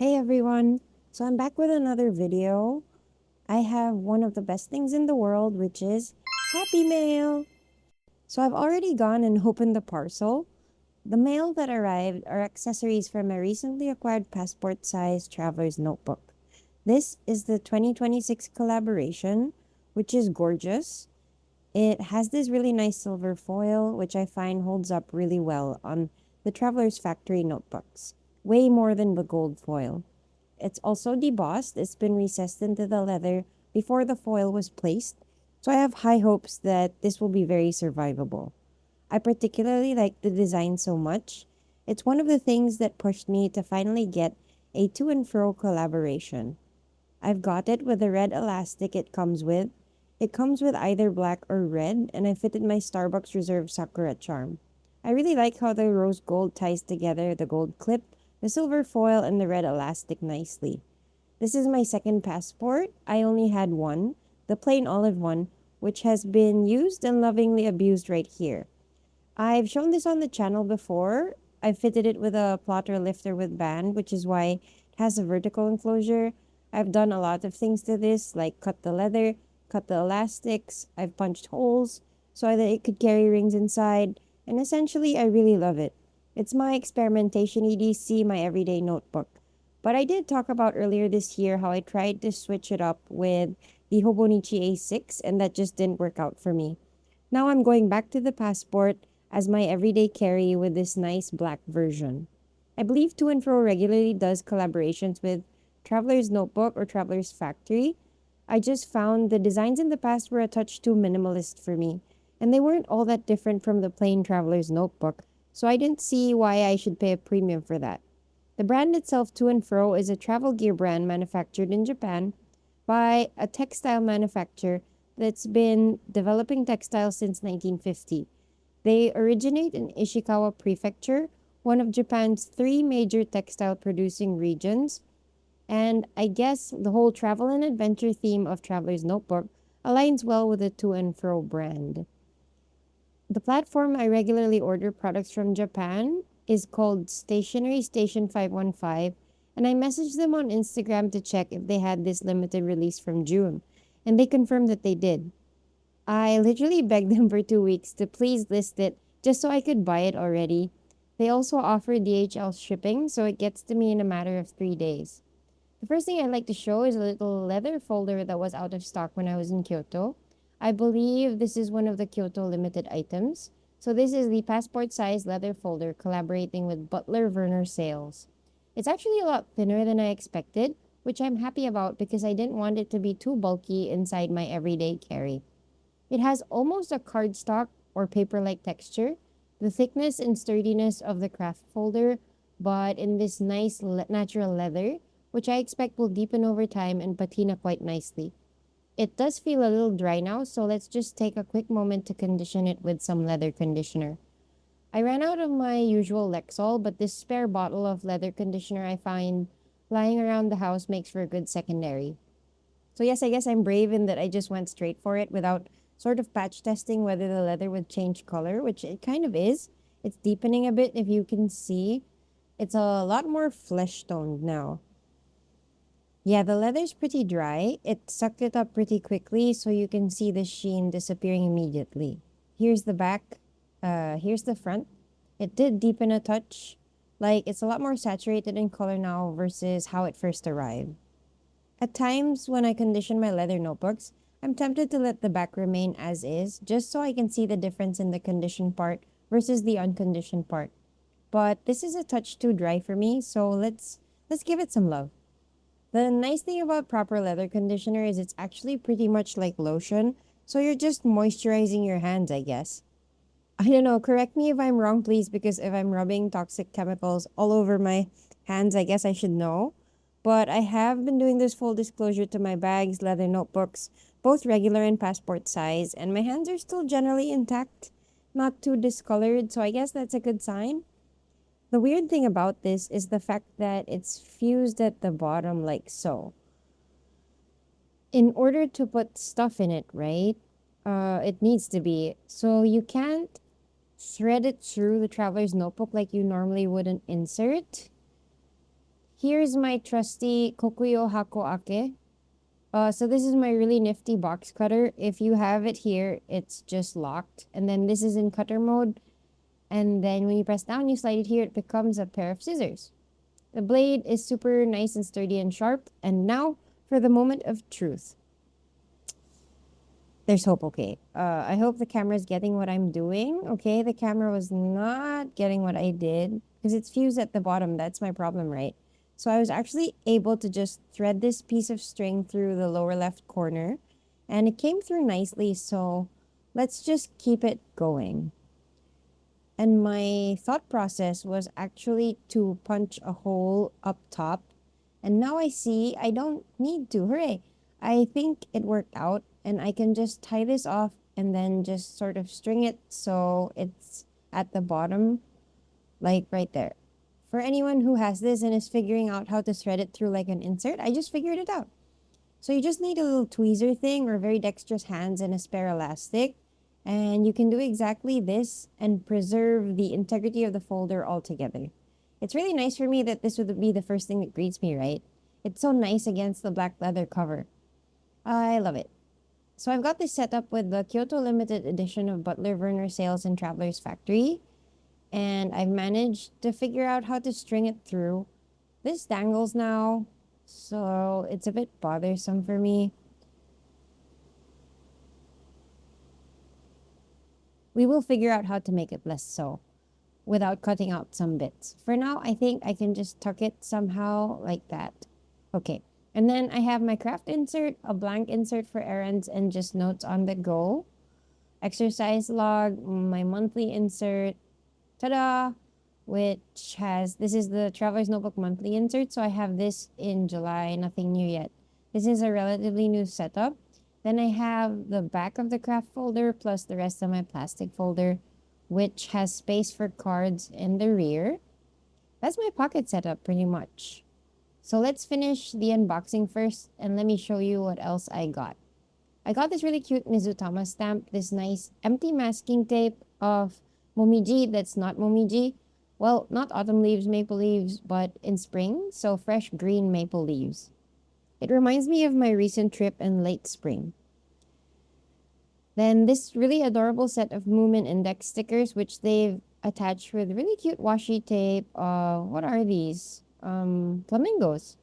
Hey everyone! So I'm back with another video. I have one of the best things in the world, which is Happy Mail! So I've already gone and opened the parcel. The mail that arrived are accessories for my recently acquired passport-sized traveler's notebook. This is the 2026 collaboration, which is gorgeous. It has this really nice silver foil, which I find holds up really well on the Traveler's Factory notebooks. Way more than the gold foil. It's also debossed. It's been recessed into the leather before the foil was placed, so I have high hopes that this will be very survivable. I particularly like the design so much. It's one of the things that pushed me to finally get a To&FRO collaboration. I've got it with the red elastic it comes with. It comes with either black or red, and I fitted my Starbucks Reserve Sakura charm. I really like how the rose gold ties together the gold clip, the silver foil, and the red elastic nicely. This is my second passport. I only had one, the plain olive one, which has been used and lovingly abused right here. I've shown this on the channel before. I fitted it with a plotter lifter with band, which is why it has a vertical enclosure. I've done a lot of things to this, like cut the leather, cut the elastics. I've punched holes so that it could carry rings inside, and essentially I really love it. It's my experimentation EDC, my everyday notebook. But I did talk about earlier this year how I tried to switch it up with the Hobonichi A6, and that just didn't work out for me. Now I'm going back to the passport as my everyday carry with this nice black version. I believe To&FRO regularly does collaborations with Traveler's Notebook or Traveler's Factory. I just found the designs in the past were a touch too minimalist for me, and they weren't all that different from the plain Traveler's Notebook, so I didn't see why I should pay a premium for that. The brand itself, To&FRO, is a travel gear brand manufactured in Japan by a textile manufacturer that's been developing textiles since 1950. They originate in Ishikawa Prefecture, one of Japan's three major textile producing regions, and I guess the whole travel and adventure theme of Traveler's Notebook aligns well with the To&FRO brand. The platform I regularly order products from Japan is called Stationery Station 515, and I messaged them on Instagram to check if they had this limited release from June, and they confirmed that they did. I literally begged them for 2 weeks to please list it just so I could buy it already. They also offer DHL shipping, so it gets to me in a matter of 3 days. The first thing I'd like to show is a little leather folder that was out of stock when I was in Kyoto. I believe this is one of the Kyoto limited items. So this is the passport size leather folder collaborating with Butler Verner sales. It's actually a lot thinner than I expected, which I'm happy about because I didn't want it to be too bulky inside my everyday carry. It has almost a cardstock or paper-like texture, the thickness and sturdiness of the craft folder, but in this nice natural leather, which I expect will deepen over time and patina quite nicely. It does feel a little dry now, so let's just take a quick moment to condition it with some leather conditioner. I ran out of my usual Lexol, but this spare bottle of leather conditioner I find lying around the house makes for a good secondary. So yes, I guess I'm brave in that I just went straight for it without sort of patch testing whether the leather would change color, which it kind of is. It's deepening a bit if you can see. It's a lot more flesh toned now. Yeah, the leather's pretty dry. It sucked it up pretty quickly, so you can see the sheen disappearing immediately. Here's the back. Here's the front. It did deepen a touch. Like, it's a lot more saturated in color now versus how it first arrived. At times, when I condition my leather notebooks, I'm tempted to let the back remain as is, just so I can see the difference in the conditioned part versus the unconditioned part. But this is a touch too dry for me, so let's give it some love. The nice thing about proper leather conditioner is it's actually pretty much like lotion, so you're just moisturizing your hands, I guess. I don't know, correct me if I'm wrong, please, because if I'm rubbing toxic chemicals all over my hands, I guess I should know. But I have been doing this full disclosure to my bags, leather notebooks, both regular and passport size, and my hands are still generally intact, not too discolored, so I guess that's a good sign. The weird thing about this is the fact that it's fused at the bottom like so. In order to put stuff in it, right? It needs to be. So you can't thread it through the traveler's notebook like you normally would an insert. Here's my trusty Kokuyo Hako-Ake. So this is my really nifty box cutter. If you have it here, it's just locked. And then this is in cutter mode. And then when you press down, you slide it here, it becomes a pair of scissors. The blade is super nice and sturdy and sharp. And now for the moment of truth. There's hope, okay. I hope the camera's getting what I'm doing. Okay, the camera was not getting what I did because it's fused at the bottom. That's my problem, right? So I was actually able to just thread this piece of string through the lower left corner and it came through nicely. So let's just keep it going. And my thought process was actually to punch a hole up top. And now I see I don't need to. Hooray! I think it worked out and I can just tie this off and then just sort of string it so it's at the bottom, like right there. For anyone who has this and is figuring out how to thread it through like an insert, I just figured it out. So you just need a little tweezer thing or very dexterous hands and a spare elastic. And you can do exactly this and preserve the integrity of the folder altogether. It's really nice for me that this would be the first thing that greets me, right? It's so nice against the black leather cover. I love it. So I've got this set up with the Kyoto limited edition of Butler, Verner, Sales, and Traveler's Factory. And I've managed to figure out how to string it through. This dangles now, so it's a bit bothersome for me. We will figure out how to make it less so without cutting out some bits. For now, I think I can just tuck it somehow like that. Okay. And then I have my craft insert, a blank insert for errands and just notes on the go. Exercise log, my monthly insert, ta-da, which has, this is the Traveler's Notebook monthly insert. So I have this in July, nothing new yet. This is a relatively new setup. Then I have the back of the craft folder plus the rest of my plastic folder, which has space for cards in the rear. That's my pocket setup pretty much. So let's finish the unboxing first and let me show you what else I got. I got this really cute Mizutama stamp, this nice empty masking tape of Momiji that's not Momiji. Well, not autumn leaves, maple leaves, but in spring, so fresh green maple leaves. It reminds me of my recent trip in late spring. Then this really adorable set of Moomin index stickers, which they've attached with really cute washi tape. What are these? Flamingos.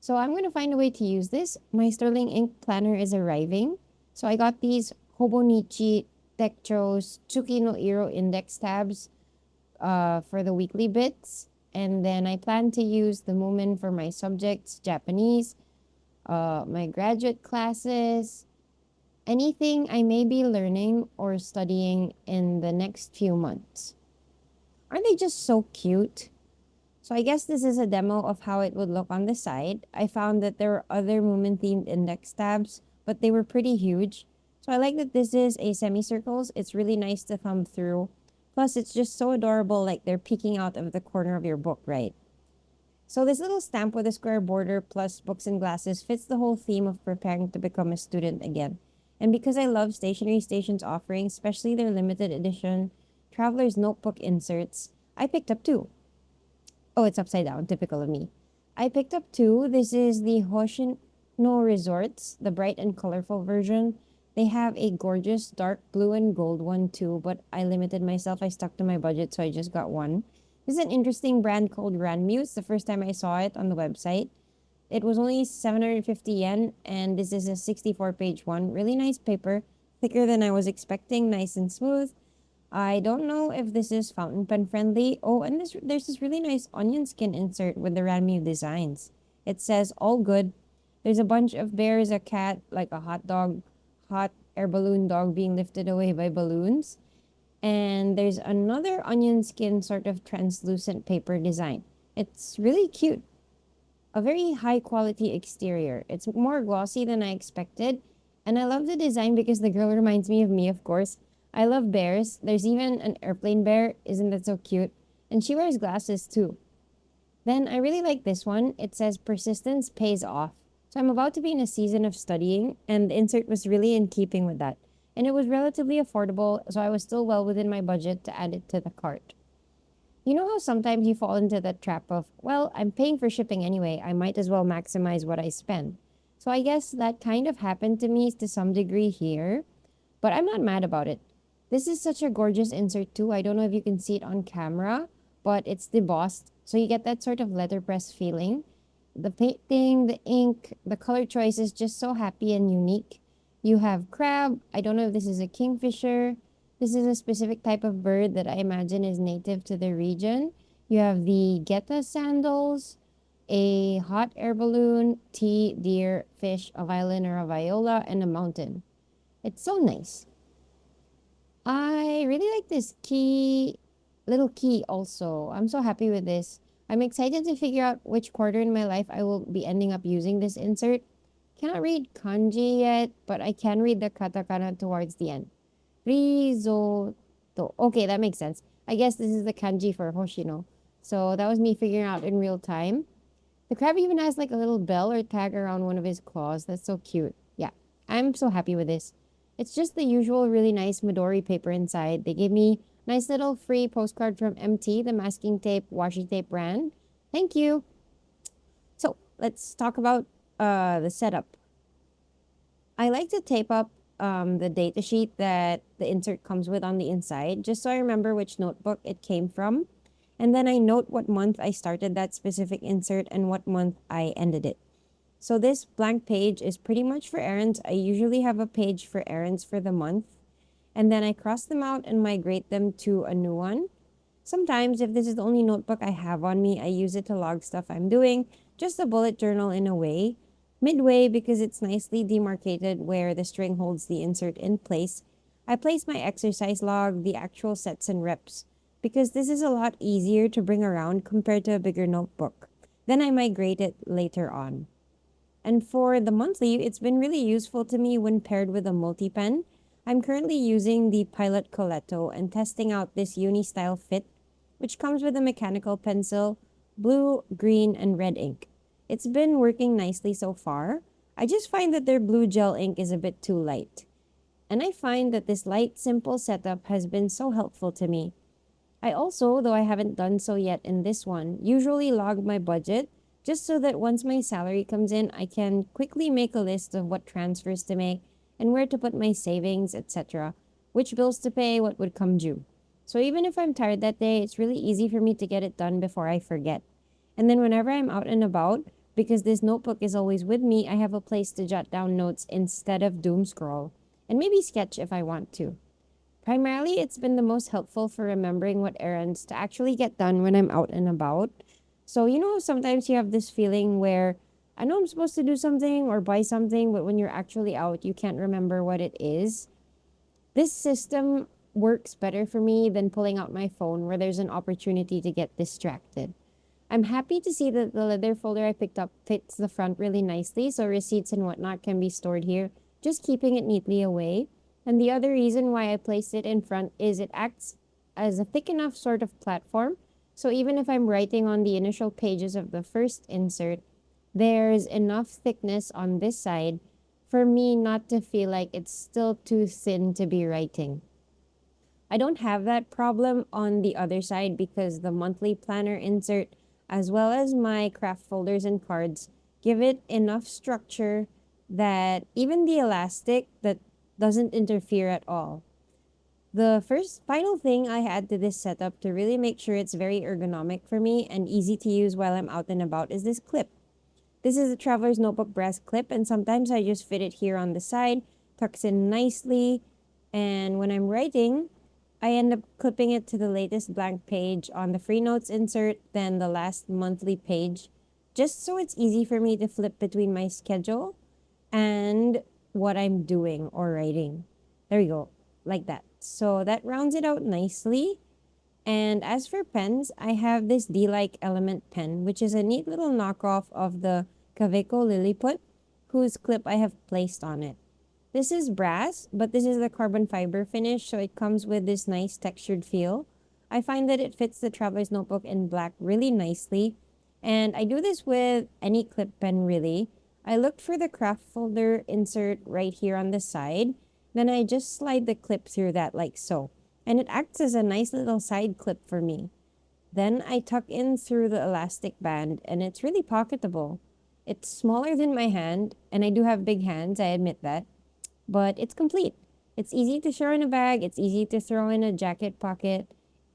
So I'm going to find a way to use this. My sterling ink planner is arriving. So I got these Hobonichi Techo's Tsuki no Iro index tabs for the weekly bits. And then I plan to use the Moomin for my subjects, Japanese, my graduate classes, anything I may be learning or studying in the next few months. Aren't they just so cute? So I guess this is a demo of how it would look on the side. I found that there were other Moomin-themed index tabs, but they were pretty huge. So I like that this is a semicircles. It's really nice to thumb through. Plus, it's just so adorable, like they're peeking out of the corner of your book, right? So this little stamp with a square border plus books and glasses fits the whole theme of preparing to become a student again. And because I love Stationery Station's offerings, especially their limited edition Traveler's Notebook inserts, I picked up two. Oh, it's upside down, typical of me. I picked up two. This is the Hoshino Resorts, the bright and colorful version. They have a gorgeous dark blue and gold one too, but I limited myself. I stuck to my budget, so I just got one. This is an interesting brand called Ranmyu. It's the first time I saw it on the website. It was only 750 yen, and this is a 64-page one. Really nice paper, thicker than I was expecting, nice and smooth. I don't know if this is fountain pen friendly. Oh, and there's this really nice onion skin insert with the Ranmyu designs. It says all good. There's a bunch of bears, a cat, like a hot air balloon dog being lifted away by balloons. And there's another onion skin sort of translucent paper design. It's really cute. A very high quality exterior. It's more glossy than I expected. And I love the design because the girl reminds me of me, of course. I love bears. There's even an airplane bear. Isn't that so cute? And she wears glasses too. Then I really like this one. It says persistence pays off. So I'm about to be in a season of studying, and the insert was really in keeping with that. And it was relatively affordable, so I was still well within my budget to add it to the cart. You know how sometimes you fall into the trap of, well, I'm paying for shipping anyway, I might as well maximize what I spend. So I guess that kind of happened to me to some degree here, but I'm not mad about it. This is such a gorgeous insert too. I don't know if you can see it on camera, but it's debossed. So you get that sort of letterpress feeling. The painting, the ink, the color choice is just so happy and unique. You have crab. I don't know if this is a kingfisher. This is a specific type of bird that I imagine is native to the region. You have the geta sandals, a hot air balloon, tea, deer, fish, a violin or a viola, and a mountain. It's so nice. I really like this little key also. I'm so happy with this. I'm excited to figure out which quarter in my life I will be ending up using this insert. Cannot read kanji yet, but I can read the katakana towards the end. Risotto. Okay, that makes sense. I guess this is the kanji for Hoshino. So that was me figuring out in real time. The crab even has like a little bell or tag around one of his claws. That's so cute. Yeah, I'm so happy with this. It's just the usual really nice Midori paper inside. They gave me nice little free postcard from MT, the masking tape, washi tape brand. Thank you. So let's talk about the setup. I like to tape up the data sheet that the insert comes with on the inside, just so I remember which notebook it came from. And then I note what month I started that specific insert and what month I ended it. So this blank page is pretty much for errands. I usually have a page for errands for the month. And then I cross them out and migrate them to a new one. Sometimes, if this is the only notebook I have on me, I use it to log stuff I'm doing, just a bullet journal in a way. Midway, because it's nicely demarcated where the string holds the insert in place, I place my exercise log, the actual sets and reps, because this is a lot easier to bring around compared to a bigger notebook. Then I migrate it later on. And for the monthly, it's been really useful to me when paired with a multi-pen. I'm currently using the Pilot Coletto and testing out this uni-style fit, which comes with a mechanical pencil, blue, green, and red ink. It's been working nicely so far. I just find that their blue gel ink is a bit too light. And I find that this light, simple setup has been so helpful to me. I also, though I haven't done so yet in this one, usually log my budget just so that once my salary comes in, I can quickly make a list of what transfers to make and where to put my savings, etc., which bills to pay, what would come due. So even if I'm tired that day, it's really easy for me to get it done before I forget. And then whenever I'm out and about, because this notebook is always with me, I have a place to jot down notes instead of doom scroll, and maybe sketch if I want to. Primarily, it's been the most helpful for remembering what errands to actually get done when I'm out and about. So, sometimes you have this feeling where I know I'm supposed to do something or buy something, but when you're actually out, you can't remember what it is. This system works better for me than pulling out my phone where there's an opportunity to get distracted. I'm happy to see that the leather folder I picked up fits the front really nicely, so receipts and whatnot can be stored here, just keeping it neatly away. And the other reason why I placed it in front is it acts as a thick enough sort of platform, so even if I'm writing on the initial pages of the first insert, there's enough thickness on this side for me not to feel like it's still too thin to be writing. I don't have that problem on the other side because the monthly planner insert, as well as my craft folders and cards, give it enough structure that even the elastic that doesn't interfere at all. The final thing I add to this setup to really make sure it's very ergonomic for me and easy to use while I'm out and about is this clip. This is a Traveler's Notebook brass clip, and sometimes I just fit it here on the side, tucks in nicely, and when I'm writing, I end up clipping it to the latest blank page on the free notes insert, then the last monthly page, just so it's easy for me to flip between my schedule and what I'm doing or writing. There we go, like that. So that rounds it out nicely. And as for pens, I have this D-like Element pen, which is a neat little knockoff of the Kaweco Lilliput, whose clip I have placed on it. This is brass, but this is the carbon fiber finish, so it comes with this nice textured feel. I find that it fits the Traveler's Notebook in black really nicely, and I do this with any clip pen really. I looked for the craft folder insert right here on the side, then I just slide the clip through that like so, and it acts as a nice little side clip for me. Then I tuck in through the elastic band, and it's really pocketable. It's smaller than my hand, and I do have big hands, I admit that, but it's complete. It's easy to throw in a bag, it's easy to throw in a jacket pocket.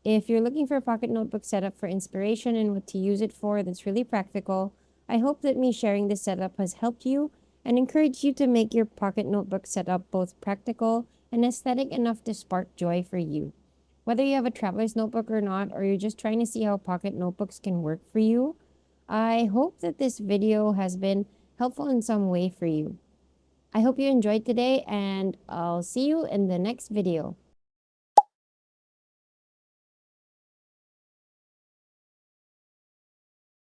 If you're looking for a pocket notebook setup for inspiration and what to use it for that's really practical, I hope that me sharing this setup has helped you and encouraged you to make your pocket notebook setup both practical and aesthetic enough to spark joy for you. Whether you have a traveler's notebook or not, or you're just trying to see how pocket notebooks can work for you, I hope that this video has been helpful in some way for you. I hope you enjoyed today, and I'll see you in the next video.